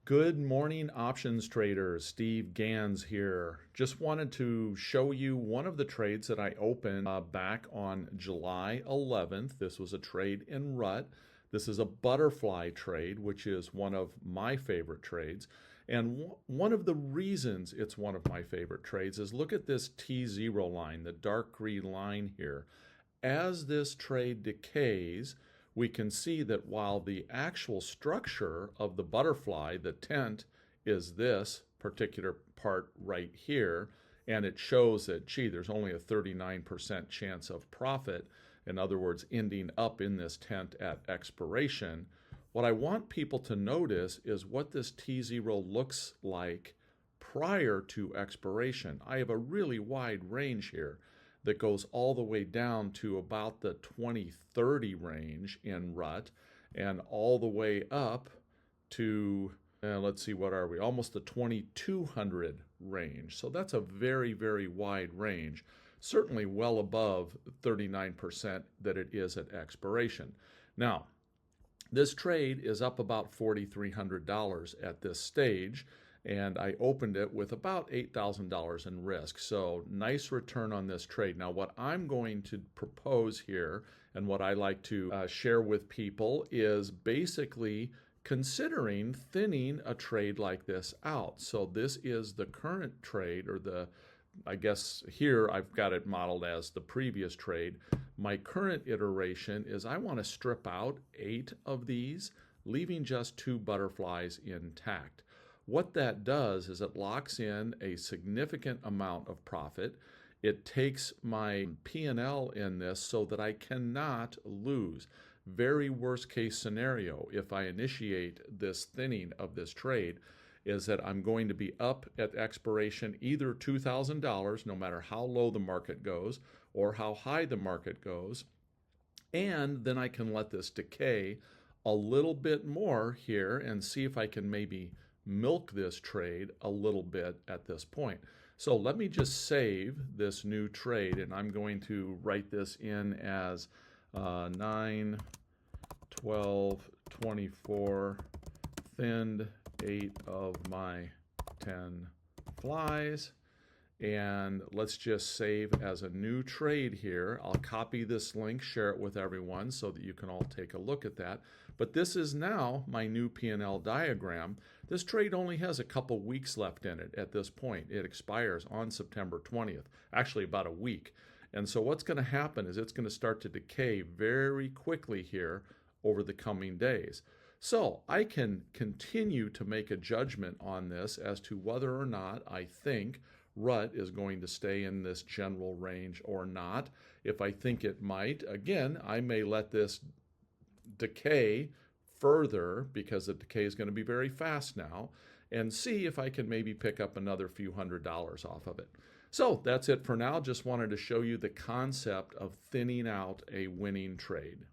Good morning, options traders. Steve Gans here. Just wanted to show you one of the trades that I opened back on July 11th. This was a trade in RUT. This is a butterfly trade, which is one of my favorite trades. And one of the reasons it's one of my favorite trades is look at this T0 line, the dark green line here. As this trade decays, we can see that while the actual structure of the butterfly, the tent, is this particular part right here, and it shows that, gee, there's only a 39% chance of profit, in other words, ending up in this tent at expiration. What I want people to notice is what this T0 looks like prior to expiration. I have a really wide range here that goes all the way down to about the 2030 range in RUT and all the way up to, let's see, what are we? Almost the 2200 range. So that's a very, very wide range, certainly well above 39% that it is at expiration. Now, this trade is up about $4,300 at this stage, and I opened it with about $8,000 in risk. So nice return on this trade. Now what I'm going to propose here and what I like to share with people is basically considering thinning a trade like this out. So this is the current trade, or I guess here I've got it modeled as the previous trade. My current iteration is I want to strip out 8 of these, leaving just 2 butterflies intact. What that does is it locks in a significant amount of profit. It takes my P&L in this so that I cannot lose. Very worst case scenario, if I initiate this thinning of this trade, is that I'm going to be up at expiration either $2,000, no matter how low the market goes or how high the market goes, and then I can let this decay a little bit more here and see if I can maybe milk this trade a little bit at this point. So let me just save this new trade, and I'm going to write this in as 9, 12, 24, thinned 8 of my 10 flies. And let's just save as a new trade here. I'll copy this link, share it with everyone so that you can all take a look at that. But this is now my new P&L diagram. This trade only has a couple weeks left in it at this point. It expires on September 20th, actually about a week. And so what's going to happen is it's going to start to decay very quickly here over the coming days. So I can continue to make a judgment on this as to whether or not I think RUT is going to stay in this general range or not. If I think it might, again, I may let this decay further because the decay is going to be very fast now, and see if I can maybe pick up another few $100s off of it. So that's it for now. Just wanted to show you the concept of thinning out a winning trade.